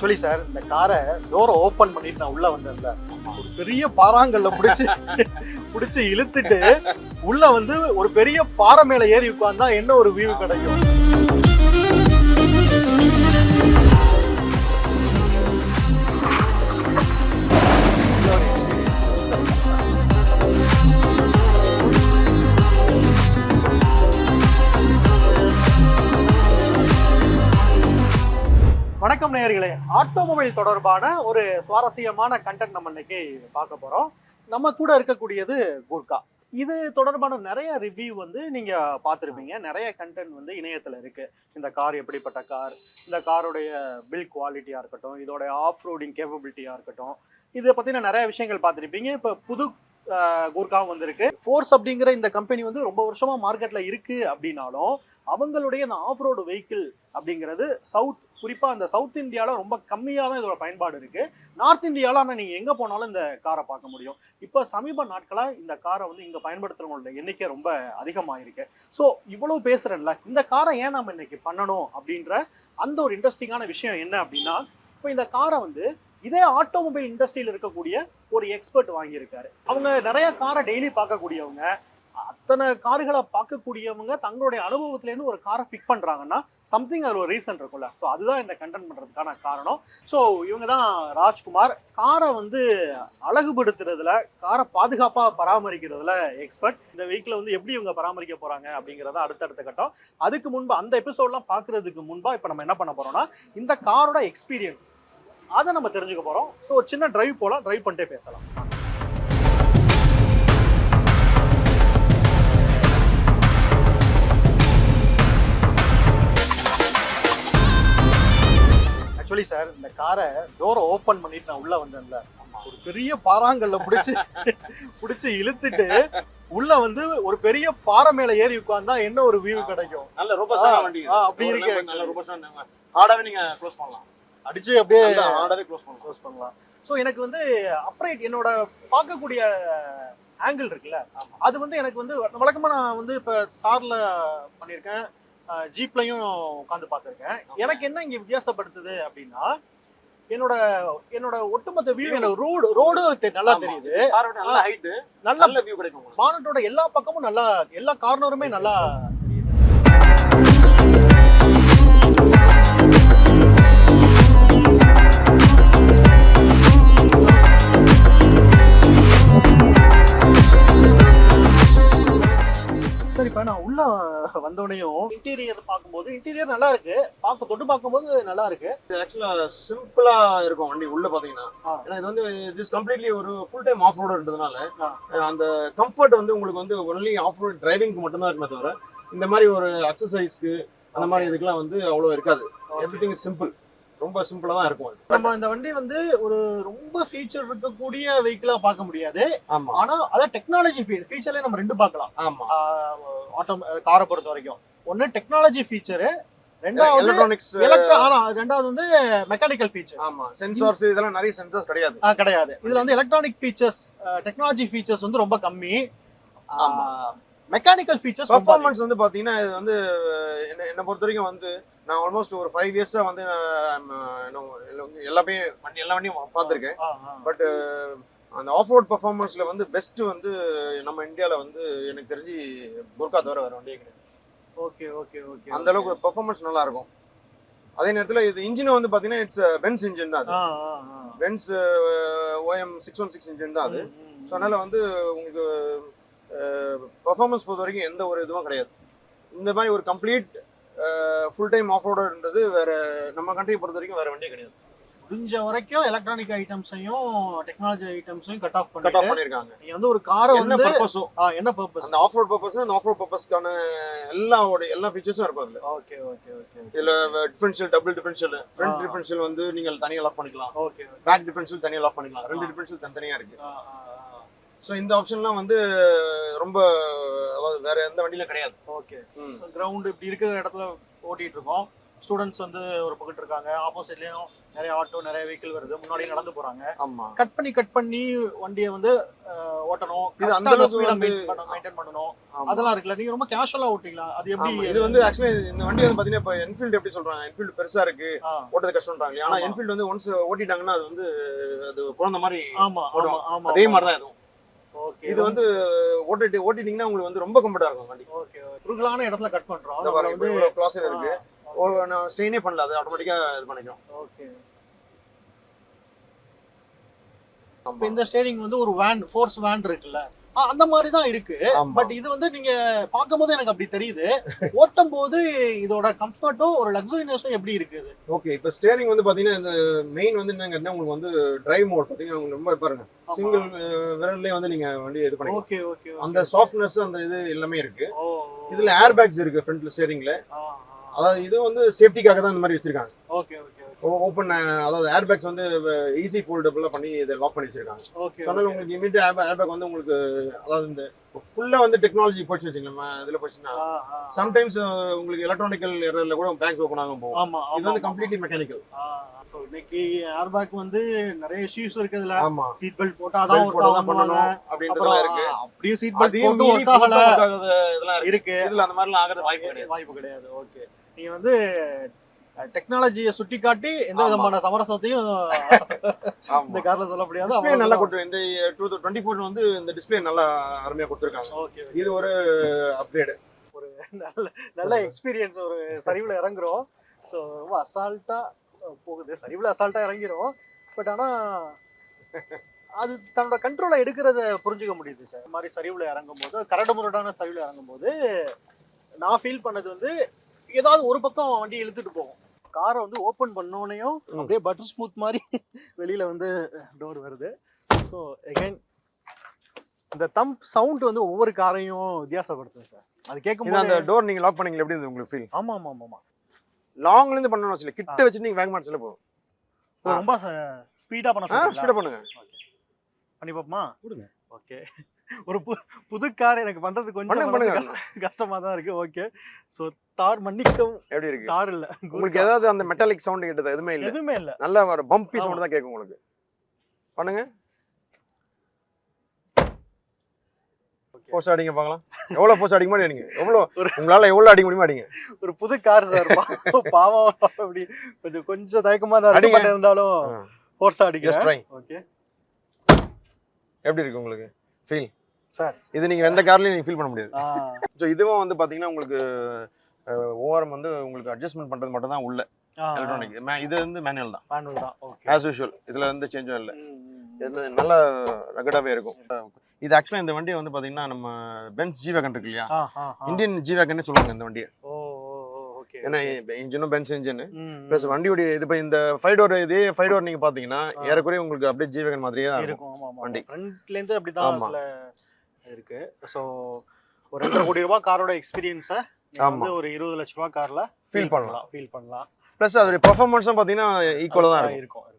Actually sir இந்த காரை டோரை ஓபன் பண்ணிட்டு நான் உள்ள வந்தேன்ல, ஒரு பெரிய பாறாங்கல்ல புடிச்சு இழுத்துட்டு உள்ள வந்து ஒரு பெரிய பாறை மேல ஏறி உட்கார்ந்தா என்ன ஒரு வியூ கிடைக்கும். வணக்கம் நேயர்களே, ஆட்டோமொபைல் தொடர்பான ஒரு சுவாரஸ்யமான கண்டென்ட் நம்ம இன்னைக்கு பார்க்க போறோம். நம்ம கூட இருக்கக்கூடியது கூர்கா. இது தொடர்பான நிறைய ரிவ்யூ வந்து நீங்க பார்த்துருப்பீங்க. நிறைய கண்டென்ட் வந்து இணையத்துல இருக்கு. இந்த கார் எப்படிப்பட்ட கார், இந்த காருடைய பில்ட் குவாலிட்டியா இருக்கட்டும், இதோட ஆஃப் ரோடிங் கேப்பபிலிட்டியா இருக்கட்டும், இதை பத்தின நிறைய விஷயங்கள் பார்த்துருப்பீங்க. இப்ப புது கூர்காவும் வந்திருக்கு. ஃபோர்ஸ் அப்படிங்கிற இந்த கம்பெனி வந்து ரொம்ப வருஷமா மார்க்கெட்ல இருக்கு அப்படின்னாலும் அவங்களுடைய அந்த ஆஃப் ரோடு வெஹிக்கிள் அப்படிங்கிறது குறிப்பா அந்த சவுத் இந்தியாவில் ரொம்ப கம்மியாக தான் இதோட பயன்பாடு இருக்கு. நார்த் இந்தியாவில் ஆனால் நீங்கள் எங்கே போனாலும் இந்த காரை பார்க்க முடியும். இப்போ சமீப நாட்களாக இந்த காரை வந்து இங்கே பயன்படுத்துகிறவங்களோட எண்ணிக்கை ரொம்ப அதிகமாகிருக்கு. ஸோ இவ்வளோ பேசுகிறேன்ல, இந்த காரை ஏன் நம்ம இன்னைக்கு பண்ணணும் அப்படின்ற அந்த ஒரு இன்ட்ரெஸ்டிங்கான விஷயம் என்ன அப்படின்னா, இப்போ இந்த காரை வந்து இதே ஆட்டோமொபைல் இண்டஸ்ட்ரியில் இருக்கக்கூடிய ஒரு எக்ஸ்பர்ட் வாங்கியிருக்காரு. அவங்க நிறைய காரை டெய்லி பார்க்கக்கூடியவங்க, அத்தனை கார்களை பார்க்கக்கூடியவங்க தங்களுடைய அனுபவத்திலேருந்து ஒரு காரை பிக் பண்றாங்கன்னா சம்திங் அது ஒரு ரீசன் இருக்கும்ல. ஸோ அதுதான் இந்த கண்டென்ட் பண்றதுக்கான காரணம். ஸோ இவங்க தான் ராஜ்குமார். காரை வந்து அழகுபடுத்துறதுல, காரை பாதுகாப்பா பராமரிக்கிறதுல எக்ஸ்பர்ட். இந்த வெஹிக்கிளை வந்து எப்படி இவங்க பராமரிக்க போறாங்க அப்படிங்கிறத அடுத்தடுத்த கட்டம். அதுக்கு முன்பு அந்த எபிசோட்லாம் பார்க்கறதுக்கு முன்பா இப்போ நம்ம என்ன பண்ண போறோம்னா, இந்த காரோட எக்ஸ்பீரியன்ஸ் அதை நம்ம தெரிஞ்சுக்க போறோம். ஸோ சின்ன டிரைவ் போலாம், டிரைவ் பண்ணிட்டே பேசலாம். ஆக்சுவலி சார் இந்த காரை டோரை ஓபன் பண்ணிட்டு நான் உள்ள வந்தேன்ல, ஒரு பெரிய பாறாங்கல்ல புடிச்சு இழுத்துட்டு உள்ள வந்து ஒரு பெரிய பாறை மேல ஏறி உட்கார்ந்தா என்ன ஒரு வியூ கிடைக்கும். நல்ல ரோபஸ்டான வண்டி. அப்படி இருக்கு. நல்ல ரோபஸ்டான ஹார்டாவே நீங்க க்ளோஸ் பண்ணலாம். அடிச்சு அப்படியே ஹார்டாவே க்ளோஸ் பண்ணலாம். ஸோ எனக்கு வந்து அப்ரைட் என்னோட பார்க்கக்கூடிய ஆங்கிள் இருக்குல்ல, அது வந்து எனக்கு வந்து வழக்கமா நான் வந்து இப்ப கார்ல பண்ணியிருக்கேன், ஜீப்லையும் உட்காந்து பார்த்துருக்கேன். எனக்கு என்ன இங்க வித்தியாசப்படுத்துது அப்படின்னா, என்னோட ஒட்டுமொத்த வியூ, எனக்கு ரோடு நல்லா தெரியுது. நல்ல ஹைட், நல்ல வியூ கிடைக்கும். மானட்டோட எல்லா பக்கமும் நல்லா, எல்லா கார்னருமே நல்லா தெரியுது. சரி, இப்ப நான் உள்ள வந்தோடனையும் இன்டீரியர் பார்க்கும்போது இன்டீரியர் நல்லா இருக்கு. தொட்டு பார்க்கும்போது நல்லா இருக்கு. ஆக்சுவலா சிம்பிளா இருக்கும் வண்டி உள்ள பாத்தீங்கன்னா. ஏன்னா இது வந்து திஸ் கம்ப்ளீட்லி ஒரு ஃபுல் டைம் ஆஃப் ரோடுன்றதுனால அந்த கம்ஃபர்ட் வந்து உங்களுக்கு வந்து ஒன்லி ஆஃப் ரோட் டிரைவிங்க்கு மட்டும்தான் இருக்குமே தவிர இந்த மாதிரி ஒரு அக்சசரிஸ்க்கு அந்த மாதிரி இதுக்கெல்லாம் வந்து அவ்வளோ இருக்காது. எவ்ரிதிங் இஸ் சிம்பிள், ரொம்ப சிம்பிளா தான் இருக்கும். நம்ம இந்த வண்டி வந்து ஒரு ரொம்ப ஃபீச்சர் இருக்கக்கூடிய வெஹிக்கிளா பார்க்க முடியாது. ஆமா, ஆனா அத டெக்னாலஜி ஃபீச்சர்ல நம்ம ரெண்டு பார்க்கலாம். ஆமா, ஆட்டோ காரை பொறுத்த வரைக்கும் ஒன்னு டெக்னாலஜி ஃபீச்சர், ரெண்டாவது எலக்ட்ரானிக்ஸ், ரெண்டாவது வந்து மெக்கானிக்கல் ஃபீச்சர்ஸ். ஆமா, சென்சார்ஸ், இதெல்லாம் நிறைய சென்சார்ஸ் கிடையாது. இதுல வந்து எலக்ட்ரானிக் ஃபீச்சர்ஸ், டெக்னாலஜி ஃபீச்சர்ஸ் வந்து ரொம்ப கம்மி. மெக்கானிக்கல் ஃபீச்சர்ஸ், பெர்ஃபார்மன்ஸ் வந்து பாத்தீங்கன்னா இது வந்து என்ன பொறுத்த வரைக்கும் வந்து நான் ஆல்மோஸ்ட் ஒரு 5 இயர்ஸா வந்து எல்லா வண்டியும் பார்த்துருக்கேன். பட் அந்த ஆஃப் ரோட் பெர்ஃபார்மன்ஸ்ல வந்து பெஸ்ட் வந்து நம்ம இந்தியாவில் வந்து எனக்கு தெரிஞ்சு கூர்கா தவிர வேற வண்டியே கிடையாது. ஓகே ஓகே ஓகே, அந்த அளவுக்கு பெர்ஃபார்மன்ஸ் நல்லா இருக்கும். அதே நேரத்தில் இது இன்ஜின் வந்து பார்த்தீங்கன்னா இட்ஸ் பென்ஸ் இன்ஜின் தான். அது பென்ஸ் OM 616 இன்ஜின் தான் அது. ஸோ அதனால வந்து உங்களுக்கு பெர்ஃபார்மன்ஸ் பொறுத்த வரைக்கும் எந்த ஒரு இதுவும் கிடையாது. இந்த மாதிரி ஒரு கம்ப்ளீட் ஃபுல் டைம் ஆஃப் ரோடர்ன்றது வேற நம்ம கண்ட்ரியை பொறுத்த வரைக்கும் வேற வண்டியே கிடையாது. முடிஞ்ச வரைக்கும் எலக்ட்ரானிக் ஐட்டம்ஸையும் டெக்னாலஜி ஐட்டம்ஸையும் கட் ஆஃப் பண்ணிருக்காங்க. நீங்க வந்து ஒரு காரை என்ன பர்பஸோ, என்ன பர்பஸ், அந்த ஆஃப் ரோட் பர்பஸ், அந்த ஆஃப் ரோட் பர்பஸ்க்கான எல்லா ஃபீச்சர்ஸும் இருக்கும் அதுல. Okay okay okay. இதுல differential, double differential, front differential வந்து நீங்க தனியா லாக் பண்ணிக்கலாம். ஓகே. பேக் டிஃபரன்ஷியல் தனியா லாக் பண்ணிக்கலாம். ரெண்டு டிஃபரன்ஷியல் தனித்தனியா இருக்கு. ஸோ இந்த ஆப்ஷன்லாம் வந்து ரொம்ப, அதாவது வேற எந்த வண்டியிலும் கிடையாது. ஓகே. கிரவுண்ட் இப்படி இருக்கிற இடத்துல ஓட்டிட்டு இருக்கோம். ஸ்டூடெண்ட்ஸ் வந்து ஒரு பக்கம் இருக்காங்க, ஆப்போசிட்லயும் நிறைய ஆட்டோ நிறைய வெஹிக்கிள் வருது, முன்னாடி நடந்து போறாங்க. ஆமா கட் பண்ணி வண்டியை வந்து ஓட்டணும், இது அந்த கரெக்டா அந்த அளவுக்கு ஸ்பீட வந்து மெயின்டைன் பண்ணணும். ஆமா அதெல்லாம் இருக்குல்ல, நீங்க ரொம்ப கேஷுவலா ஓட்டிங்களா? அது எப்படி? ஆமா இது வந்து ஆக்சுவலி இந்த வண்டி வந்து பாத்தீங்கன்னா இப்போ என்ஃபீல்டு எப்படி சொல்றாங்க, என்ஃபீல்டு பெருசா இருக்கு ஆ, ஓட்டது கஷ்டம்ன்றாங்க. ஆனா ஆமா. என்ஃபீல்டு வந்து ஒன்ஸ் ஓட்டிட்டாங்கன்னா அது வந்து அது குழந்தை மாதிரி ஆமா ஆமா ஓடும். ஆமா அதே மாதிரி தான் இதுவும். ஓகே. இது வந்து ஓட்டிட்டீங்கன்னா உங்களுக்கு வந்து ரொம்ப கம்ஃபர்ட்டா இருக்கும் வண்டி. ஓகே, குறுகலான இடத்துல கட் பண்றோம். இந்த நம்மள பாருங்க இப்போ வந்து இவ்வளவு க்ளாஸர் இருக்கு. ஆ, நான் ஸ்ட்ரெயினே பண்ணல, அது ஆட்டோமேட்டிக்கா இது பண்ணிக்கும். ஓகே. இப்ப ஆமா இந்த ஸ்டேரிங் வந்து ஒரு வேன், ஃபோர்ஸ் வேன் இருக்குல்ல, அந்த மாதிரி தான் இருக்கு. ஆமா பட் இது வந்து நீங்க பார்க்கும்போது எனக்கு அப்படி தெரியுது. ஓட்டும் போது இதோட கம்ஃபர்ட்டும் ஒரு லக்ஸுரினஸும் எப்படி இருக்குது? ஓகே. இப்போ ஸ்டேரிங் வந்து பாத்தீங்கன்னா இந்த மெயின் வந்து என்னன்னு கேட்டீங்கன்னா உங்களுக்கு வந்து டிரைவ் மோட் பாத்தீங்கன்னா உங்களுக்கு ரொம்ப பாருங்க சிங்கிள் விரல்லே வந்து நீங்க வண்டி இது பண்ணிக்கலாம். Okay okay. அந்த சாஃப்ட்னஸ் அந்த இது எல்லாமே இருக்கு. ஓ, இதுல ஏர் பேக்ஸ் இருக்கு ஃப்ரண்ட்ல ஸ்டேரிங்ல. ஆ, அதாவது இது வந்து சேஃப்டிக்காக தான் இந்த மாதிரி வச்சிருக்காங்க. ஓகே ஓகே ஓப்பன் அதாவது ஏர் பேக்ஸ் வந்து ஈஸி ஃபோல்டபுளா பண்ணி இதை லாக் பண்ணி வச்சிருக்காங்க. ஓகே. சொன்னாலும் உங்களுக்கு இமீடியட் ஏர் பேக் வந்து உங்களுக்கு அதாவது இந்த ஃபுல்லா வந்து டெக்னாலஜி போச்சு வச்சுக்கலாம். இதுல போச்சுன்னா சம்டைம்ஸ் உங்களுக்கு எலக்ட்ரானிக்கல் எரர்ல கூட பேக்ஸ் ஓப்பன் ஆகும் போகும். ஆமா, இது வந்து கம்ப்ளீட்லி மெக்கானிக்கல். இன்னைக்கு ஏர் பேக் வந்து நிறைய இஷ்யூஸ் இருக்குதுல. ஆமா சீட் பெல்ட் போட்டாதான் பெல்ட் போட்டு தான் பண்ணணும் அப்படின்றதெல்லாம் இருக்கு. அப்படியே சீட் பெல்ட் அதையும் போட்டு மீறி ஒர்க் ஆகல இதெல்லாம் இருக்கு. இருக்கு. இதுல அந்த மாதிரிலாம் ஆகிறது வாய்ப்பு கிடையாது. வாய்ப்பு கிடையாது. ஓகே, நீங்க வந்து டெக்னாலஜியை சுட்டி காட்டி எந்த விதமான சமரசத்தையும் இந்த கார்ல சொல்ல முடியாது. டிஸ்ப்ளே நல்லா கொடுத்துருக்காங்க. இந்த 2024 வந்து இந்த டிஸ்ப்ளே நல்லா அருமையா கொடுத்துருக்காங்க. ஓகே, இது ஒரு அப்கிரேட். ஒரு நல்ல எக்ஸ்பீரியன்ஸ். ஒரு சரிவுல இறங்குறோம். ஸோ ரொம்ப அசால்ட்டா போகுது. சரிவுல அசால்ட்டா இறங்கிரும். பட் ஆனா அது தன்னோட கண்ட்ரோலை எடுக்கிறத புரிஞ்சுக்க முடியுது சார். இந்த மாதிரி சரிவுல இறங்கும் போது, கரடு முரடான சரிவுல இறங்கும் போது நான் ஃபீல் பண்ணது வந்து ஏதாவது ஒரு பக்கம் வண்டி இழுத்துட்டு போகும். காரை வந்து ஓப்பன் பண்ணோனையும் அப்படியே பட்டர் ஸ்மூத் மாதிரி வெளியில வந்து டோர் வருது. ஸோ எகைன் இந்த தம்ப் சவுண்ட் வந்து ஒவ்வொரு காரையும் வித்தியாசப்படுத்துது சார். அது கேட்கும்போது அந்த டோர் நீங்க லாக் பண்ணீங்களா எப்படி இருந்தது உங்களுக்கு ஃபீல்? ஆமா ஆமா ஆமா. லாங்ல இருந்து பண்ணனும் இல்ல, கிட்ட வச்சு நீங்க வேக மாட்டல போதும். ரொம்ப ஸ்பீடா பண்ண சொல்றீங்களா? ஸ்பீடா பண்ணுங்க. ஓகே, பண்ணி பாப்போமா? கொடுங்க. ஓகே. ஒரு புது கார் எனக்கு பண்றது கொஞ்சம் பண்ணுங்க. கஷ்டமா தான் இருக்கு. ஓகே. சோ தார் மன்னிக்கவும். எப்படி இருக்கு? தார் இல்ல. உங்களுக்கு ஏதாவது அந்த மெட்டாலிக் சவுண்ட் கேட்டது எதுவுமே இல்ல? எதுவுமே இல்ல. நல்ல ஒரு பம்பி சவுண்ட் தான் கேட்கும் உங்களுக்கு. பண்ணுங்க. ஃபோர்ஸ் அடிங்க பார்க்கலாம். எவ்வளவு ஃபோர்ஸ் அடிக்க முடியும் நீங்க? உங்களால எவ்வளவு அடிக்க முடியுமா அடிங்க. ஒரு புது கார் சார். பாவம் அப்படி கொஞ்சம் தயக்கமா தான் இருக்கு. பட் இருந்தாலும் ஃபோர்ஸ் அடிக்கிறேன். ஓகே. எப்படி இருக்கு உங்களுக்கு ஃபீல் சார்? இது நீங்க எந்த கார்லயும் நீங்க ஃபீல் பண்ண முடியாது. சோ இதுவும் வந்து பாத்தீங்கன்னா உங்களுக்கு ஓஆர்எம் வந்து உங்களுக்கு அட்ஜஸ்ட்மென்ட் பண்றது மட்டும் தான் உள்ள எலக்ட்ரானிக். இது வந்து மேனுவல் தான். மேனுவல் தான். ஓகே. as usual இதுல இருந்து சேஞ்சும் இல்ல. இது நல்ல ரகடாவே இருக்கும். இது ஆக்சுவலா இந்த வண்டியை வந்து பாத்தீங்கன்னா நம்ம பென்ஸ் ஜி வேகன் இருக்கு இல்லையா, இந்தியன் ஜி வேகன் சொல்லுவாங்க இந்த வண்டியை. ஏன்னா இன்ஜினும் பென்ஸ் இன்ஜின் பிளஸ் வண்டியோட இது. இப்போ இந்த 5 டோர் இதே 5 டோர் நீங்க பாத்தீங்கன்னா ஏறக்குறைய உங்களுக்கு அப்படியே ஜி வேகன் மாதிரியே தான் இருக்கும் வண்டி. ஃப்ரண்ட்ல இருந்து அப்படி தான் சில இருக்கு. சோ ஒரு 2.5 கோடி ரூபாய் காரோட எக்ஸ்பீரியன்ஸை வந்து ஒரு 20 லட்சம் ரூபாய் கார்ல ஃபீல் பண்ணலாம். பிளஸ் அதோட பெர்ஃபார்மன்ஸும் பாத்தீங்கன்னா ஈக்குவலா தான் இருக்கும்.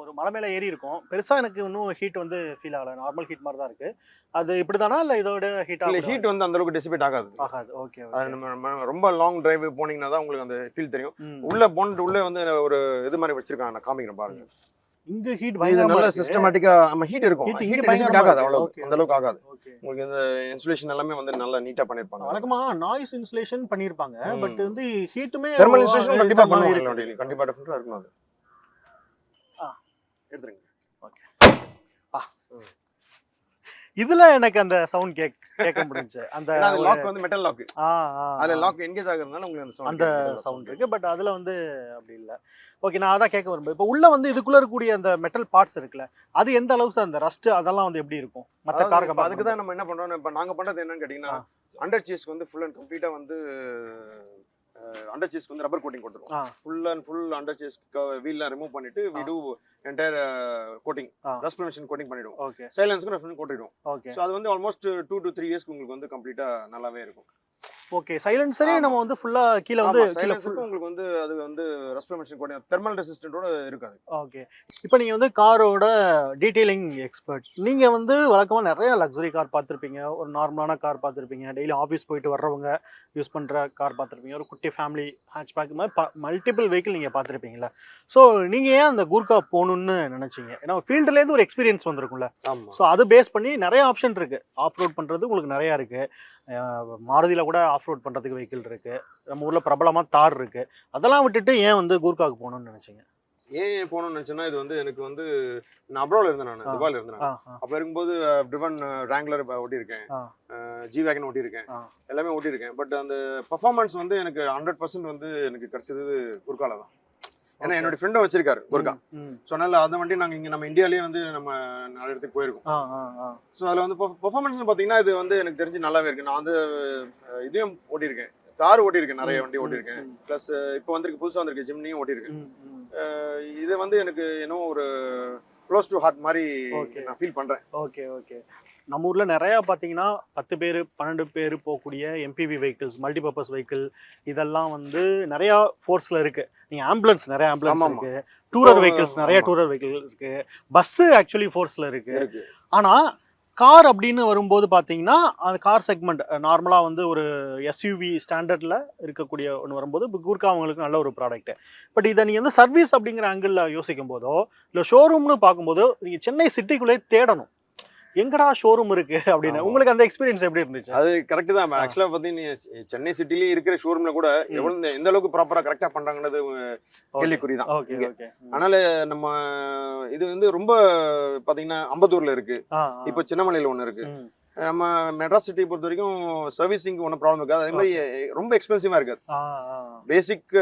ஒரு மலை மேல ஏறி இருக்கும். பெருசா எனக்கு இன்னும் ஹீட் வந்து ஃபீல் ஆகல. நார்மல் ஹீட் மாதிரி தான் இருக்கு. அது இப்படிதானா இல்ல இதோட ஹீட் ஆகல? ஹீட் வந்து அந்த அளவுக்கு டிசிபேட் ஆகாது. ஓகே. அது ரொம்ப லாங் டிரைவ் போனீங்கன்னா தான் உங்களுக்கு அந்த ஃபீல் தெரியும். உள்ள போனது உள்ள வந்து ஒரு இது மாதிரி வச்சிருக்காங்க, நான் காமிக்கிறேன் பாருங்க. இங்க ஹீட் பயங்கரமா நல்ல சிஸ்டமேட்டிக்கா நம்ம ஹீட் இருக்கும். ஹீட் டிசிபேட் ஆகாது அவ்வளவு, அந்த அளவுக்கு ஆகாது. உங்களுக்கு இந்த இன்சுலேஷன் எல்லாமே வந்து நல்லா நீட்டா பண்ணிருப்பாங்க. வழக்கமா நாய்ஸ் இன்சுலேஷன் பண்ணிருப்பாங்க. பட் வந்து ஹீட்டுமே தெர்மல் இன்சுலேஷன் கண்டிப்பா பண்ணுவாங்க. கண்டிப்பா டிஃபரண்டா இருக்கும். அது எடுத்துருங்க. ஓகே. இதுல எனக்கு அந்த சவுண்ட் கேட்க முடிஞ்சு. அந்த லாக் வந்து மெட்டல் லாக். அதுல லாக் என்கேஜ் ஆகுறதுனால உங்களுக்கு அந்த சவுண்ட் இருக்கு. பட் அதுல வந்து அப்படி இல்ல. ஓகே, நான் அதான் கேட்க விரும்புறேன். இப்போ உள்ள வந்து இதுக்குள்ள இருக்கக்கூடிய அந்த மெட்டல் பார்ட்ஸ் இருக்குல்ல, அது எந்த அளவுக்கு அந்த ரஸ்ட் அதெல்லாம் வந்து எப்படி இருக்கும் மத்த காருக்கு? அதுக்கு தான் நம்ம என்ன பண்றோம், இப்போ நாங்க பண்றது என்னன்னு கேட்டீங்கன்னா அண்டர் சீஸ்க்கு வந்து ஃபுல் அண்ட் கம்ப்ளீட்டா வந்து அண்டர் சீஸ்க்கு வந்து ரப்பர் கோட்டிங் கொடுத்துருவோம். Full and full under chassis வீல்லாம் ரிமூவ் பண்ணிட்டு we do entire coating, rust prevention coating பண்ணிடுவோம். ஓகே. சைலன்ஸ்க்கு ரஸ்ட் கோட்டிடுவோம். ஓகே. சோ அது வந்து ஆல்மோஸ்ட் 2 to 3 இயர்ஸ்க்கு உங்களுக்கு வந்து கம்ப்ளீட்டா நல்லாவே இருக்கும். ஓகே, சைலன்சரே ஆமா. நம்ம வந்து ஃபுல்லா கீழ வந்து கீழ சைலன்சருக்கு உங்களுக்கு வந்து அது வந்து ரெஸ்பிரேஷன் கூட தெர்மல் ரெசிஸ்டன்ட்டோட இருக்காது. ஓகே. இப்போ நீங்க வந்து காரோட டீடைலிங் எக்ஸ்பர்ட். நீங்க வந்து வழக்கமா நெறைய லக்ஸரி கார் பார்த்துருப்பீங்க. ஒரு நார்மலான கார் பார்த்துருப்பீங்க. டெய்லி ஆஃபீஸ் போயிட்டு வர்றவங்க யூஸ் பண்ற கார் பார்த்துருப்பீங்க. ஒரு குட்டி ஃபேமிலி ஹேட்ச்பேக் மாரி மல்டிபிள் வெஹிக்கிள் நீங்க பார்த்துருப்பீங்கல்ல. ஸோ நீங்க ஏன் அந்த கூர்கா போணும்னு நெனச்சீங்க? ஏன்னா ஃபீல்டுலேருந்து ஒரு எக்ஸ்பீரியன்ஸ் வந்திருக்கும்ல. ஆமா. ஸோ அது பேஸ் பண்ணி நெறைய ஆப்ஷன் இருக்கு. ஆஃப் ரோட் பண்றது உங்களுக்கு நெறையா இருக்கு. மாருதியில கூட ஆஃப் ரோட் பண்றதுக்கு வெஹிக்கிள் இருக்கு. நம்ம ஊர்ல பிரபலமா தார் இருக்கு. அதெல்லாம் விட்டுட்டு ஏன் வந்து கூர்காவுக்கு போணும்னு நெனச்சீங்க? ஏன் போணும்னு நினைச்சேன்னா, இது வந்து எனக்கு வந்து நான் அப்ராட்ல இருந்தேன் நானு. ஆ. துபாய்ல இருந்தேன் ஆ, நானு. ஆ, அப்ப இருக்கும்போது ட்ரிவன் ராங்க்லர் ஓட்டியிருக்கேன். ஆ, ஜி வேகன் ஓட்டியிருக்கேன். ஆ. எல்லாமே ஓட்டியிருக்கேன். பட் அந்த பெர்ஃபார்மன்ஸ் வந்து எனக்கு 100% வந்து எனக்கு கிடைச்சது குர்கால தான். ஏன்னா ஓகே. என்னோட ஃப்ரெண்டும் வச்சிருக்காரு குர்கா. ம். ஸோ அதனால அந்த வண்டி நாங்க இங்க நம்ம இந்தியாலயே வந்து நம்ம நிறைய இடத்துக்கு போயிருக்கோம். ஆ, ஆ, ஆ. ஸோ அதில் வந்து பெர்ஃபார்மன்ஸ் பார்த்தீங்கன்னா இது வந்து எனக்கு தெரிஞ்சு நல்லாவே இருக்கு. நான் வந்து இதையும் ஓட்டியிருக்கேன். தார் ஓட்டியிருக்கேன், நிறைய வண்டி ஓட்டியிருக்கேன். ப்ளஸ் இப்போ வந்திருக்கு புதுசாக வந்திருக்கு ஜிம்னியும் ஓட்டியிருக்கேன். ம், ம். இது வந்து எனக்கு இன்னும் ஒரு க்ளோஸ் டு ஹார்ட் மாதிரி ஓகே. நான் ஃபீல் பண்றேன். Okay, okay. நம்ம ஊர்ல நெறையா பார்த்தீங்கன்னா 10 பேரு, 12 பேரு போகக்கூடிய எம்பிவி வெஹிக்கிள்ஸ், மல்டிபர்பஸ் வெஹிக்கிள் இதெல்லாம் வந்து நெறையா ஃபோர்ஸ்ல இருக்கு. நீங்க நெறைய ஆம்புலன்ஸ் ஆமாமா. இருக்கு. டூரர் இப்போ வெஹிக்கிள்ஸ் நெறைய ஆமா. டூரர் வெஹிக்கிள் இருக்கு. பஸ்ஸு ஆக்சுவலி ஃபோர்ஸ்ல இருக்கு. இருக்கு. ஆனா கார் அப்படின்னு வரும்போது பார்த்தீங்கன்னா, அந்த கார் செக்மெண்ட் நார்மலா வந்து ஒரு எஸ்யூவி ஸ்டாண்டர்ட்ல இருக்கக்கூடிய ஒண்ணு வரும்போது, கூர்கா அவங்களுக்கு நல்ல ஒரு ப்ராடக்ட். பட் இத நீங்க வந்து சர்வீஸ் அப்படிங்கிற ஆங்கிள்ல யோசிக்கும்போதோ, இல்ல ஷோரூம்னு பார்க்கும்போதோ, நீங்க சென்னை சிட்டிக்குள்ளேயே தேடணும். எங்கடா ஷோரூம் இருக்கு அப்படின்னு. ஆமா. உங்களுக்கு அந்த எக்ஸ்பீரியன்ஸ் எப்படி இருந்துச்சு? அது கரெக்ட் தான். ஆக்சுவலா பார்த்தீங்கன்னா சென்னை சிட்டிலேயே இருக்கிற ஷோரூம்ல கூட எவ்வளவு எந்த அளவுக்கு ப்ராப்பரா கரெக்டா பண்றாங்கன்றது கேள்விக்குறி தான். ஓகே, இங்க. ஓகே. அதனால நம்ம இது வந்து ரொம்ப பாத்தீங்கன்னா அம்பத்தூர்ல இருக்கு. ஆ, இப்போ சின்னமலையில ஒண்ணு இருக்கு. ம். நம்ம மெட்ராஸ் சிட்டி பொறுத்த வரைக்கும் சர்வீசிங் ஒன்றும் ப்ராப்ளம் இருக்காது. அதே மாதிரி ரொம்ப எக்ஸ்பென்சிவா இருக்காது. ஆ, ஆ. பேசிக்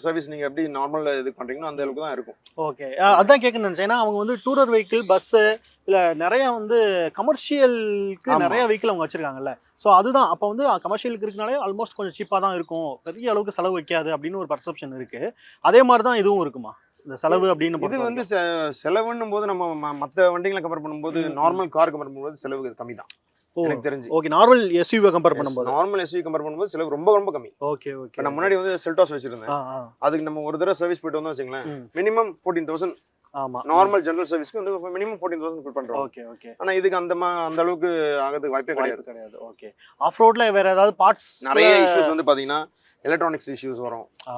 சர்வீஸ் நீங்க எப்படி நார்மலா இது பண்றீங்களோ அந்த அளவுக்கு தான் இருக்கும். ஓகே. அதான் கேட்கணும்னு நினைச்சேன். ஏன்னா அவங்க வந்து டூரர் வெஹிக்கிள், பஸ்ஸு இல்ல நெறைய வந்து கமர்ஷியலுக்கு ஆமா. நெறைய வெஹிக்கிள் அவங்க வச்சிருக்காங்கல்ல. ஸோ அதுதான். அப்ப வந்து கமர்ஷியலுக்கு இருக்கனாலே ஆல்மோஸ்ட் கொஞ்சம் சீப்பா தான் இருக்கும். பெரிய அளவுக்கு செலவு வைக்காது அப்படின்னு ஒரு பர்செப்ஷன் இருக்கு. அதே மாரி தான் இதுவும் இருக்குமா? இந்த செலவு அப்படின்னு இது பொறுத்த வந்து வரைக்கும். செலவுன்னும் போது நம்ம மத்த வண்டிகளை கம்பேர் பண்ணும்போது ம், நார்மல் கார் கம்பேர் பண்ணும்போது செலவு கம்மி தான் ஓ! எனக்கு தெரிஞ்சு. ஓகே. நார்மல் எஸ்யூவிய கம்பேர் பண்ணும்போது. நார்மல் எஸ்யூவி கம்பேர் பண்ணும்போது செலவு ரொம்ப ரொம்ப கம்மி. Okay, okay. இப்போ நான் முன்னாடி வந்து செல்டாஸ் வச்சிருந்தேன். ஆ, ஆ. அதுக்கு நம்ம ஒரு தடவை சர்வீஸ் போயிட்டு வந்தோம் வச்சுங்களேன், ம். மினிமம் 14,000 ஆமா. நார்மல் ஜெனரல் சர்வீஸ்க்கு வந்து மினிமம் 14,000 பே பண்றோம். Okay, okay. ஆனா இதுக்கு அந்த அளவுக்கு ஆகிறதுக்கு வாய்ப்பே கிடையாது. வாய்ப்பு கிடையாது. ஓகே. ஆஃப் ரோட்ல வேற ஏதாவது பார்ட்ஸ் நிறைய இஷ்யூஸ் வந்து பாத்தீங்கன்னா எலக்ட்ரானிக்ஸ் இஷ்யூஸ் வரும். ஆ.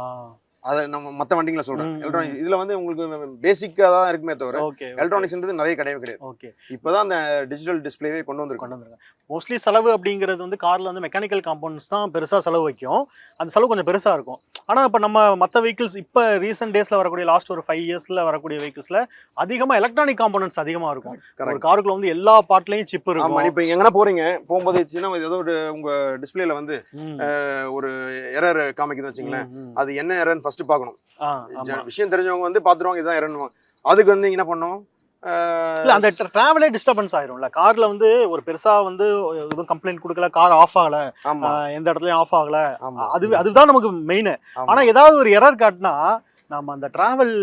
அதை நம்ம மற்ற வண்டிகளை சொல்றேன். ம், எலக்ட்ரானிக்ஸ் இதுல வந்து உங்களுக்கு பேசிக்கா தான் இருக்குமே தவிர ஓகே. எலக்ட்ரானிக்ஸ்ன்றது நிறைய கிடையவே கிடையாது. ஓகே. இப்பதான் அந்த டிஜிட்டல் டிஸ்பிளேவே கொண்டு கொண்டு வந்திருக்காங்க. வந்துருங்க. மோஸ்ட்லி செலவு அப்படிங்கிறது வந்து கார்ல வந்து மெக்கானிக்கல் காம்பவுண்ட்ஸ் தான் பெருசா செலவு வைக்கும். அந்த செலவு கொஞ்சம் பெருசா இருக்கும். ஆனா இப்ப நம்ம மத்த வெஹிக்கிள்ஸ் இப்ப ரீசன்ட் டேஸ்ல வரக்கூடிய லாஸ்ட் ஒரு 5 இயர்ஸ்ல வரக்கூடிய வெஹிக்கிள்ஸ்ல அதிகமா எலக்ட்ரானிக் காம்பவுண்ட்ஸ் அதிகமா இருக்கும். ஒரு கரெக்ட். காருக்குள்ள வந்து எல்லா பார்ட்லயும் சிப் ஆமா, இருக்கும். இப்ப எங்கனா போறீங்க போகும்போது சின்ன ஏதோ ஒரு உங்க டிஸ்பிளேல வந்து ம், ஒரு எரர் காமிக்குதுன்னு வச்சுங்களேன், ம், ம். அது என்ன எரர்னு ஃபர்ஸ்ட் பார்க்கணும். ஆ, ஆமா. விஷயம் தெரிஞ்சவங்க வந்து பாத்துருவாங்க இதுதான் எரர்னு. அதுக்கு வந்து என்ன பண்ணோம், இல்ல அந்த டிராவலே டிஸ்டர்பன்ஸ் ஆயிரும்ல. கார்ல வந்து ஒரு பெருசா வந்து எதுவும் கம்ப்ளைண்ட் குடுக்கல, கார் ஆஃப் ஆகல, ஆமா எந்த இடத்துலயும் ஆஃப் ஆகல. ஆமா அதுதான் நமக்கு மெயின். ஆமா. ஆனா ஏதாவது ஒரு எரர் காட்டினா நம்ம அந்த டிராவல்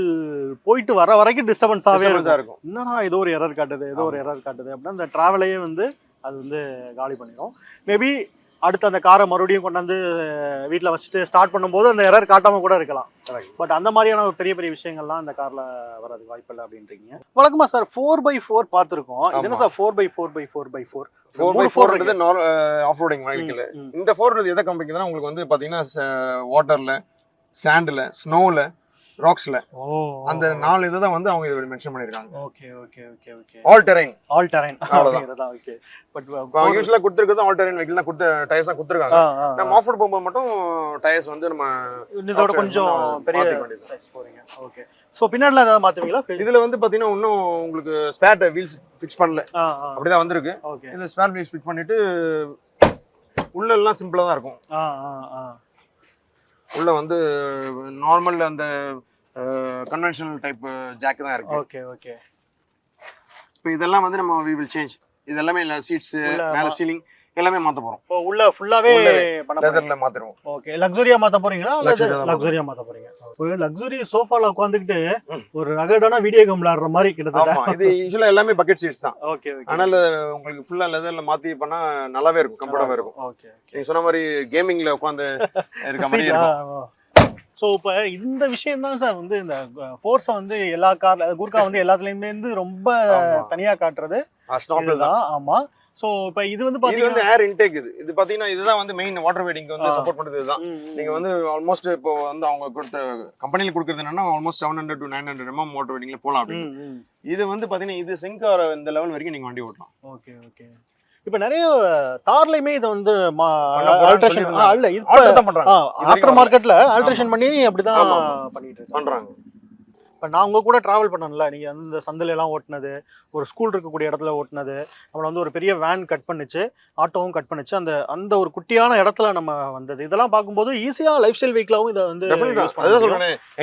போயிட்டு வர வரைக்கும் டிஸ்டர்பன்ஸாவே Disturbance-ஆ இருக்கும். இருக்கும். என்னடா ஏதோ ஒரு எரர் காட்டுது, ஏதோ ஒரு ஆமா. எரர் காட்டுது அப்படின்னா அந்த டிராவலையே வந்து அது வந்து காலி பண்ணிடும். மேபி அடுத்து அந்த காரை மறுபடியும் கொண்டாந்து வீட்டில் வச்சுட்டு ஸ்டார்ட் பண்ணும்போது அந்த எரர் காட்டாம கூட இருக்கலாம். Correct. பட் அந்த மாதிரியான ஒரு பெரிய பெரிய விஷயங்கள்லாம் இந்த கார்ல வரதுக்கு வாய்ப்பு இல்லை அப்படின்றீங்க. வழக்கமா சார் 4x4 பார்த்துருக்கோம். இது என்ன ஆமா. Sir 4x4x4x4? 4x4ன்றது ஆஃப் ரோடிங் வெஹிக்கிள். இந்த 4 எதை காமிக்குதுன்னா உங்களுக்கு வந்து பாத்தீங்கன்னா வாட்டர்ல, சாண்ட்ல, ஸ்னோல, ராக்ஸ்ல அந்த 4 இதை தான் வந்து அவங்க இதை மென்ஷன் பண்ணிருக்காங்க. Okay, okay, okay, okay. All terrain. All terrain. அவ்வளவுதான். அதுதான் ஓகே. பட் யூஸ்வலா கொடுத்துருக்கிறது ஆல் டெரைன் வெஹிக்கிள் தான் டயர்ஸ் தான் கொடுத்துருக்காங்க. நம்ம ஆஃப் ரோட் போகும்போது மட்டும் டயர்ஸ் வந்து நம்ம இதோட கொஞ்சம் பெரிய மாத்திக்க வேண்டியது. சைஸ் போறீங்க. ஓகே. சோ பின்னாடில ஏதாவது மாத்துவீங்களா? இதுல வந்து பாத்தீங்கன்னா இன்னும் உங்களுக்கு ஸ்பேர் வீல்ஸ் ஃபிக்ஸ் பண்ணல, ஆ, ஆ. அப்படிதான் வந்திருக்கு. ஓகே. இந்த ஸ்பேர் வீல்ஸ் ஃபிக்ஸ் பண்ணிட்டு உள்ள எல்லாம் சிம்பிளா தான் இருக்கும். ஆ, ஆ, ஆ. உள்ள வந்து நார்மல் அந்த கன்வென்ஷனல் டைப் ஜாக் தான் இருக்கு. Okay, okay. இப்போ இதெல்லாம் வந்து நம்ம we will change. இது எல்லாமே இல்ல சீட்ஸ், மேல சீலிங் எல்லாமே மாத்த போறோம். ஓ உள்ள ஃபுல்லாவே பண்ண போறீங்க. லெதர்ல மாத்திடுவோம். ஓகே. லக்ஸரியா மாத்த போறீங்களா? Luxury-ஆ தான் லக்ஸரியா மாத்த போறீங்க. ஒரு லக்ஸுரி சோஃபால உட்காந்துக்கிட்டு ஒரு ரகடான வீடியோ கேம் விளையாடுற மாதிரி கிட்டத்தட்ட. ஆமா, இது யூசுவலா எல்லாமே பக்கெட் சீட்ஸ் தான். Okay okay. ஆனால் உங்களுக்கு ஃபுல்லா லெதர்ல மாத்தி பண்ணா நல்லாவே இருக்கும், கம்ஃபர்டபுளா இருக்கும். ஓகே. நீங்க சொன்ன மாதிரி கேமிங்ல உட்காந்து இருக்க மாதிரி இருக்கும். ஸோ இப்போ இந்த விஷயம் தான் சார் வந்து இந்த ஃபோர்ஸை வந்து எல்லா கூர்க்கா வந்து எல்லாத்துலேயுமே இருந்து ரொம்ப தனியாக காட்டுறது இதுதான். ஆமாம். ஸோ இப்போ இது வந்து பார்த்தீங்கன்னா ஏர் இன்டேக். இது பார்த்தீங்கன்னா இதுதான் வந்து மெயின் வாட்டர் வெயிட்டிங் வந்து சப்போர்ட் பண்ணுறது. இதுதான் நீங்கள் வந்து ஆல்மோஸ்ட் இப்போ வந்து அவங்க கொடுத்த கம்பெனியில் கொடுக்குறது என்னன்னா ஆல்மோஸ்ட் 700 to 900 mm வாட்டர் வெயிட்டிங்ல போகலாம் அப்படின்னு. இது வந்து பார்த்தீங்கன்னா இது சிங்க் ஆகிற இந்த லெவல் வரைக்கும் நீங்கள் வண்டி ஓட்டலாம். Okay okay. இப்ப நிறைய தார்லயுமே இதை வந்து ஆஃப்டர் மார்க்கெட்ல ஆல்ட்ரேஷன் பண்ணி அப்படிதான் பண்ணிட்டு பண்றாங்க. இப்போ நான் உங்க கூட டிராவல் பண்ணல, நீங்க அந்த சந்தில எல்லாம் ஓட்டினது, ஒரு ஸ்கூல் இருக்கக்கூடிய இடத்துல ஓட்டினது, நம்மளை வந்து ஒரு பெரிய வேன் கட் பண்ணிச்சு, ஆட்டோவும் கட் பண்ணிச்சு, அந்த ஒரு குட்டியான இடத்துல நம்ம வந்தது. இதெல்லாம் பார்க்கும்போது ஈஸியா லைஃப் ஸ்டைல் வெஹிக்கிளாவும் இதை வந்து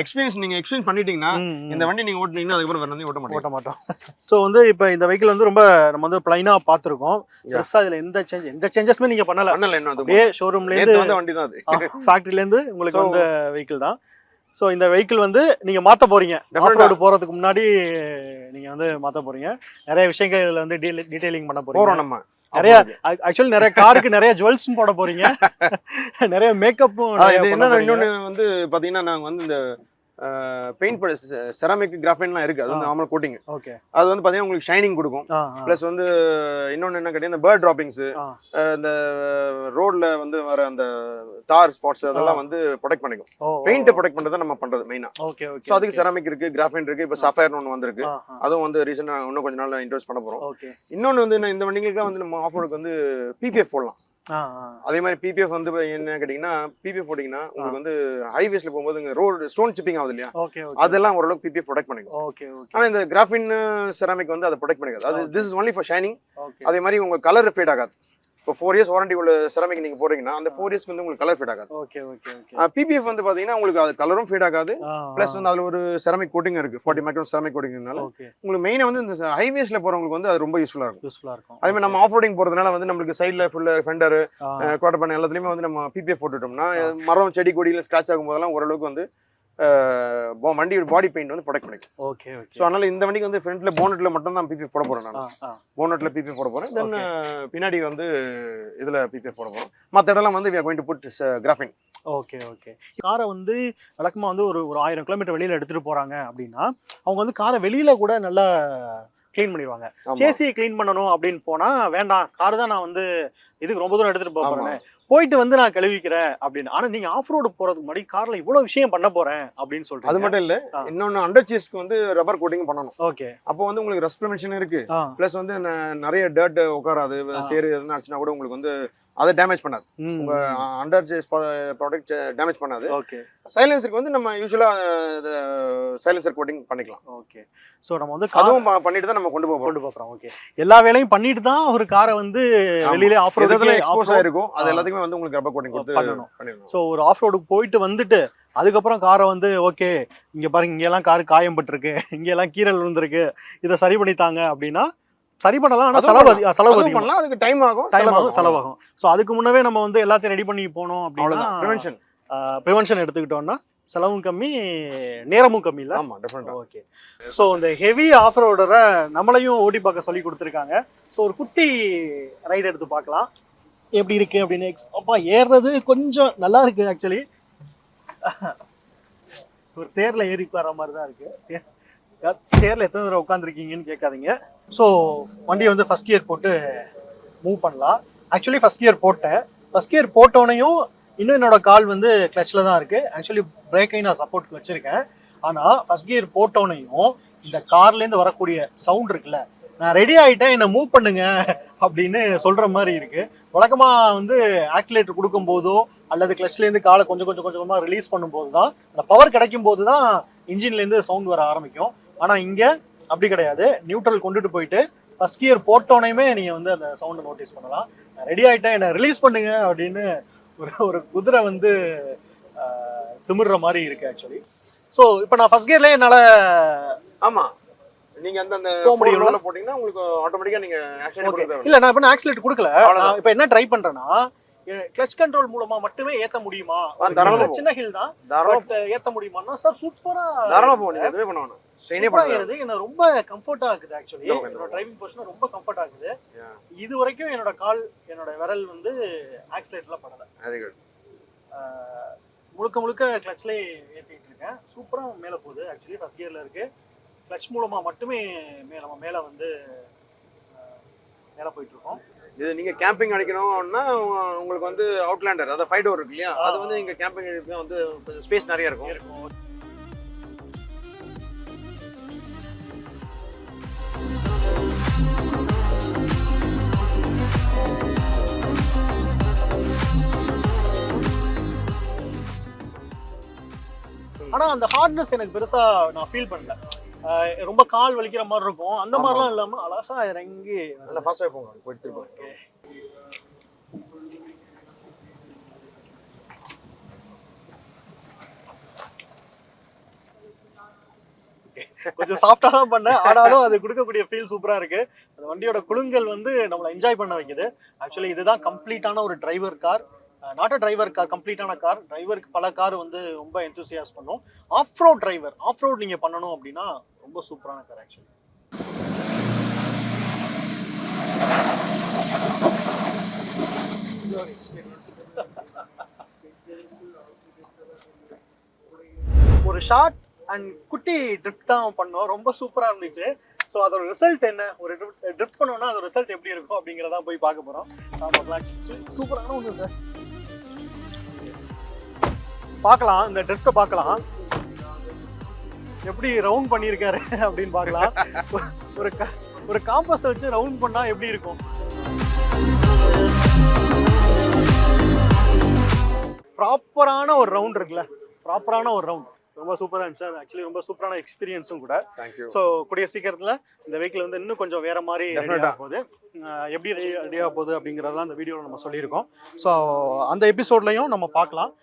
எக்ஸ்பீரியன்ஸ் நீங்க எக்ஸ்பீரியன்ஸ் பண்ணிட்டீங்கன்னா இந்த வண்டி நீங்க ஓட்டினீங்கன்னா அதுக்கப்புறம் வேற வந்து ஓட்ட மாட்டோம். ஸோ வந்து இப்போ இந்த வெஹிக்கிள் வந்து ரொம்ப நம்ம வந்து பிளைனா பார்த்துருக்கோம். பெருசா இதுல எந்த சேஞ்சஸ்மே நீங்க பண்ணல இன்னும் அப்படியே ஷோரூம்ல இருந்து வண்டி தான் அது, ஃபேக்டரியில இருந்து உங்களுக்கு வந்து வெஹிக்கிள் தான். ஸோ இந்த வெஹிக்கிள் வந்து நீங்க மாற்ற போறீங்க, ஆஃப் போறதுக்கு முன்னாடி நீங்க வந்து மாற்ற போறீங்க. நிறைய விஷயங்கள் இதுல வந்து டீடைலிங் பண்ண போறோம். நம்ம நிறைய ஆக்சுவலி நிறைய காருக்கு நிறைய ஜுவல்ஸும் போட போறீங்க, நிறைய மேக்கப்பும். இன்னொன்னு வந்து பாத்தீங்கன்னா நாங்க வந்து இந்த பெயிண்ட் செராமிக் கிராஃபைன்லாம் இருக்கு, அது வந்து நார்மல் கோட்டிங். ஓகே. அது வந்து பாத்தீங்கன்னா உங்களுக்கு ஷைனிங் கொடுக்கும். பிளஸ் வந்து இன்னொன்னு என்ன கேட்டீங்கன்னா இந்த பேர்ட் டிராப்பிங்ஸ், இந்த ரோட்ல வந்து வர அந்த தார் ஸ்பாட்ஸ் அதெல்லாம் வந்து ப்ரொடெக்ட் பண்ணிக்கும். பெயிண்ட் ப்ரொடெக்ட் பண்றதை நம்ம பண்றது மெயினா. Okay okay. சோ அதுக்கு செராமிக் இருக்கு, கிராஃபைன் இருக்கு, இப்போ சஃபயர்னு ஒன்று வந்திருக்கு, அதுவும் வந்து ரீசெண்டா இன்னும் கொஞ்ச நாள்ல இன்ட்ரோடியூஸ் பண்ண போறோம். இன்னொன்னு வந்து இந்த வண்டிகளுக்கு வந்து நம்ம ஆஃப் ரோடுக்கு வந்து பிபிஎஃப் போடலாம். அதே மாதிரி பிபிஎஃப் வந்து என்ன கேட்டீங்கன்னா பிபிஎஃப் போட்டீங்கன்னா உங்களுக்கு வந்து ஹைவேஸ்ல போகும்போது ரோடு ஸ்டோன் சிப்பிங் ஆகுது இல்லையா, அதெல்லாம் ஓரளவுக்கு பிபிஎஃப் ப்ரொடெக்ட் பண்ணிக்கும். ஆனா இந்த கிராஃபின் செராமிக் வந்து அதை ப்ரொடெக்ட் பண்ணிக்காது. அது this is only for shining. அதே மாதிரி உங்க கலர் ஃபேட் ஆகாது. இப்போ 4 years வாரண்டி உள்ள செராமிக் நீங்க போறீங்கன்னா அந்த 4 yearsக்கு வந்து உங்களுக்கு கலர் ஃபேட் ஆகாது. Okay okay okay. பிபிஎஃப் வந்து பாத்தீங்கன்னா உங்களுக்கு அது கலரும் ஃபேட் ஆகாது. பிளஸ் வந்து அதுல ஒரு செராமிக் கோட்டிங் இருக்கு, 40 மைக்ரான் செராமிக் கோட்டிங்னால உங்களுக்கு மெயினா வந்து இந்த ஹைவேஸ்ல போறவங்களுக்கு வந்து அது ரொம்ப யூஸ்ஃபுல்லா இருக்கும். அதே மாதிரி நம்ம ஆஃப் ரோடிங் போறதுனால வந்து நம்மளுக்கு சைடுல ஃபுல்லா ஃபெண்டர், குவார்டர் பேனல் எல்லாத்துலயுமே வந்து நம்ம பிபிஎஃப் போட்டுட்டோம்னா மரம் செடி கொடியில ஸ்கிராச் ஆகும் போதெல்லாம் ஓரளவுக்கு வந்து வண்டியோட பாடி பெயிண்ட் வந்து ப்ரொடெக்ட் பண்ணிக்கும். Okay okay. ஸோ அதனால இந்த வண்டிக்கு வந்து ஃப்ரண்ட்ல போனட்ல மட்டும் தான் பிபிஎஃப் போட போறேன் நான். போனட்ல பிபிஎஃப் போட போறேன். தென் பின்னாடி வந்து இதுல பிபிஎஃப் போட போறோம். மற்ற இடம்லாம் வந்து we are going to put graphene. Okay okay. காரை வந்து வழக்கமாக வந்து ஒரு 1000 கிலோமீட்டர் வெளியில் எடுத்துகிட்டு போகிறாங்க அப்படின்னா அவங்க வந்து காரை வெளியில் கூட நல்லா க்ளீன் பண்ணிடுவாங்க. சேசியை க்ளீன் பண்ணணும் அப்படின்னு போனால் வேண்டாம், கார் தான் நான் வந்து இதுக்கு ரொம்ப தூரம் எடுத்துகிட்டு போகிறேன், போயிட்டு வந்து நான் கழுவிக்கிறேன் அப்படின்னு. ஆனால் நீங்கள் ஆஃப் ரோடு போகிறதுக்கு முன்னாடி காரில் இவ்வளோ விஷயம் பண்ண போகிறேன் அப்படின்னு சொல்லிட்டு. அது மட்டும் இல்லை, இன்னொன்று அண்டர் சேஸ்க்கு வந்து ரப்பர் கோட்டிங் பண்ணணும். ஓகே. அப்போ வந்து உங்களுக்கு ரஸ்ட் ப்ரிவென்ஷன் இருக்கு. ப்ளஸ் வந்து நிறைய டர்ட் உட்காராது, சேரு எதுனா ஆச்சுன்னா கூட உங்களுக்கு வந்து அதை டேமேஜ் பண்ணாது. உங்க அண்டர் சேஸ் ப்ராடக்ட் டேமேஜ் பண்ணாது. ஓகே. சைலன்சருக்கு வந்து நம்ம யூசுவலா சைலன்சர் கோட்டிங் பண்ணிக்கலாம். ஓகே. ஸோ நம்ம வந்து அதுவும் பண்ணிட்டு தான் நம்ம கொண்டு போகிறோம். ஓகே. எல்லா வேலையும் பண்ணிட்டு தான் ஒரு காரை வந்து வெளியில ஆஃப் ரோடுல எக்ஸ்போஸ் ஆயிருக்கும், அது எல்லாத்துக்குமே வந்து உங்களுக்கு ரப்பர் கோட்டிங் கொடுத்து பண்ணிடணும். ஸோ ஒரு ஆஃப் ரோடுக்கு போயிட்டு வந்துட்டு அதுக்கப்புறம் காரை வந்து ஓகே இங்க பாருங்க இங்கெல்லாம் காரு காயம் பட்டிருக்கு, இங்கெல்லாம் கீரல் விழுந்திருக்கு, இதை சரி பண்ணித்தாங்க அப்படின்னா சரி பண்ணலாம். ஆனால் செலவு பண்ணலாம், அதுக்கு டைம் ஆகும், செலவாகும். ஸோ அதுக்கு முன்னவே நம்ம வந்து எல்லாத்தையும் ரெடி பண்ணி போனோம் அப்படின்னா ப்ரிவென்ஷன் எடுத்துக்கிட்டோம்னா செலவும் கம்மி, நேரமும் கம்மி இல்லை. ஆமாம், டெஃபினட்டா. ஓகே. ஸோ இந்த ஹெவி ஆஃப் ரோடரை நம்மளையும் ஓடி பார்க்க சொல்லி கொடுத்துருக்காங்க. ஸோ ஒரு குட்டி ரைடு எடுத்து பார்க்கலாம் எப்படி இருக்கு அப்படின்னு. அப்பா ஏறுறது கொஞ்சம் நல்லா இருக்கு ஆக்சுவலி. ஒரு தேர்ல ஏறி உட்கார மாதிரி தான் இருக்கு. தேர்ல எத்தனை தடவை உட்காந்துருக்கீங்கன்னு கேட்காதீங்க. ஸோ வண்டியை வந்து ஃபர்ஸ்ட் கியர் போட்டு மூவ் பண்ணலாம். ஆக்சுவலி ஃபர்ஸ்ட் கியர் போட்டேன். ஃபர்ஸ்ட் கியர் போட்டோனையும் இன்னும் என்னோட கால் வந்து கிளச்சில் தான் இருக்கு. ஆக்சுவலி பிரேக்கை நான் சப்போர்ட் வச்சிருக்கேன். ஆனால் ஃபர்ஸ்ட் கியர் போட்டோனையும் இந்த கார்லேருந்து வரக்கூடிய சவுண்ட் இருக்குல்ல, நான் ரெடி ஆகிட்டேன் என்னை மூவ் பண்ணுங்க அப்படின்னு சொல்கிற மாதிரி இருக்கு. வழக்கமாக வந்து ஆக்சிலேட்டர் கொடுக்கும் போதோ அல்லது கிளச்லேருந்து காலை கொஞ்சம் கொஞ்சமாக ரிலீஸ் பண்ணும்போது தான் அந்த பவர் கிடைக்கும் போது தான் இன்ஜின்லேருந்து சவுண்ட் வர ஆரம்பிக்கும். ஆனால் இங்கே அப்படி கிடையாது. நியூட்ரல் கொண்டுட்டு போயிட்டு ஃபர்ஸ்ட் கியர் போட்டோனையுமே நீங்கள் வந்து அந்த சவுண்டை நோட்டீஸ் பண்ணலாம். நான் ரெடி ஆகிட்டேன் என்னை ரிலீஸ் பண்ணுங்க அப்படின்னு ஒரு குதிரை வந்து திமிர்ற மாதிரி இருக்கு ஆக்சுவலி. ஸோ இப்போ நான் ஃபர்ஸ்ட் கியர்ல என்னால் ஆமாம் நீங்க அந்த போட்டீங்கன்னா உங்களுக்கு ஆட்டோமேட்டிக்கா நீங்க ஆக்சிலேட்டர் கொடுக்க தேவை இல்ல. நான் இப்போ ஆக்சிலேட்டர் கொடுக்கல. இப்போ என்ன ட்ரை பண்றேன்னா கிளச் கண்ட்ரோல் மூலமா மட்டுமே ஏத்த முடியுமா? தாராளமா சின்ன ஹில் தான், தாராளமா பட் ஏத்த முடியுமான்னா சார் சூப்பரா தாராளமா போகும். நீங்க எதுவே பண்ண வேணாம், ஸ்ட்ரெயினே சூப்பரா பண்ணாது. ஏறுது. எனக்கு ரொம்ப கம்ஃபர்ட்டா இருக்குது. ஆக்சுவலி என்னோட டிரைவிங் பொசிஷன் ரொம்ப கம்ஃபர்ட்டா இருக்குது. இது வரைக்கும் என்னோட கால், என்னோட விரல் வந்து ஆக்சிலேட்டர்ல படல. Very good. முழுக்க முழுக்க கிளச்லேயே ஏற்றிட்டு இருக்கேன். சூப்பராக மேலே போகுது. ஆக்சுவலி ஃபர்ஸ்ட் கியரில் இருக்கு. கிளச் மூலமாக மட்டுமே நம்ம மேலே வந்து மேலே போயிட்டு இருக்கோம். இது நீங்க கேம்பிங் அடிக்கணும்னா உங்களுக்கு வந்து அவுட்லாண்டர், அதாவது 5 டோர் இருக்கு இல்லையா, அது வந்து நீங்க கேம்பிங் அடிக்க வந்து கொஞ்சம் ஸ்பேஸ் நிறைய இருக்கும். ஆனா அந்த ஹார்ட்னஸ் எனக்கு பெருசா நான் ஃபீல் பண்ணல. ரொம்ப கால் வலிக்கிற மாதிரி இருக்கும், அந்த மாதிரிலாம் இல்லாம அழகா இறங்கி நல்லா ஃபாஸ்டா போங்க. போயிட்டு போங்க. கொஞ்சம் சாஃப்டா தான் பண்ணேன், ஆனாலும் அது கொடுக்கக்கூடிய ஃபீல் சூப்பரா இருக்கு. அந்த வண்டியோட குலுங்கல் வந்து நம்மளை என்ஜாய் பண்ண வைக்குது. ஆக்சுவலி இதுதான் கம்ப்ளீட்டான ஒரு driver car, not a driver car, கம்ப்ளீட்டான கார். டிரைவருக்கு பல கார் வந்து ரொம்ப எந்தூசியாஸ் பண்ணும். Off road driver, off road நீங்க பண்ணணும் அப்படின்னா ரொம்ப சூப்பரான கார் ஆக்சுவலி. ஒரு ஷார்ட் அண்ட் குட்டி ட்ரிப் தான் பண்ணோம், ரொம்ப சூப்பரா இருந்துச்சு. ஸோ அதோட ரிசல்ட் என்ன, ஒரு ட்ரிப் பண்ணோம்னா அதோட ரிசல்ட் எப்படி இருக்கும் அப்படிங்கிறத போய் பார்க்க போறோம். சூப்பரான ஒன்று சார், பார்க்கலாம். இந்த ட்ரிப்டை பார்க்கலாம், எப்படி ரவுண்ட் பண்ணியிருக்காரு அப்படின்னு பார்க்கலாம். ஒரு காம்பஸ் வச்சு ரவுண்ட் பண்ணா எப்படி இருக்கும். ப்ராப்பரான ஒரு ரவுண்ட் இருக்குல்ல, ப்ராப்பரான ஒரு ரவுண்ட் ரொம்ப சூப்பராக இருந்துச்சு சார். ஆக்சுவலி ரொம்ப சூப்பரான எக்ஸ்பீரியன்ஸும் கூட. ஸோ கூடிய சீக்கிரத்தில் இந்த வெஹிக்கிள் வந்து இன்னும் கொஞ்சம் வேற மாதிரி ரெடியாக போகுது. எப்படி ரெடியாக போகுது அப்படிங்கிறதெல்லாம் இந்த வீடியோவில் நம்ம சொல்லியிருக்கோம். ஸோ அந்த எபிசோட்லையும் நம்ம பார்க்கலாம்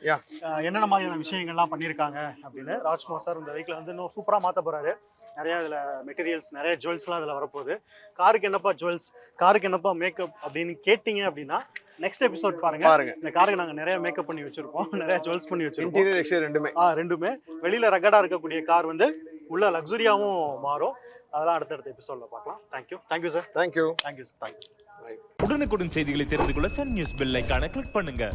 என்னென்ன மாதிரியான விஷயங்கள்லாம் பண்ணியிருக்காங்க அப்படின்னு. ராஜ்குமார் சார் இந்த வெஹிக்கிள் வந்து இன்னும் சூப்பராக மாற்ற போகிறாரு. நிறையா இதில் மெட்டீரியல்ஸ், நிறைய ஜுவல்ஸ்லாம் இதில் வரப்போகுது. காருக்கு என்னப்பா ஜுவல்ஸ், காருக்கு என்னப்பா மேக்கப் அப்படின்னு கேட்டிங்க அப்படின்னா நெக்ஸ்ட் எபிசோட் பாருங்க. இந்த காருக்கு நாங்க நிறைய மேக்கப் பண்ணி வச்சிருக்கோம், நிறைய ஜுவல்ஸ் பண்ணி வச்சிருக்கோம். இன்டீரியர் எக்ஸ்டீரியர் ரெண்டுமே வெளியில ரகடா இருக்கக்கூடிய கார் வந்து உள்ள லக்ஸரியாவும் மாறும். அதெல்லாம் அடுத்தடுத்த எபிசோட்ல பார்க்கலாம். Thank you sir. Thank you sir. உடனுக்குடன் செய்திகளை தெரிந்து கொள்ள சன் நியூஸ் பெல் ஐகானை கிளிக் பண்ணுங்க.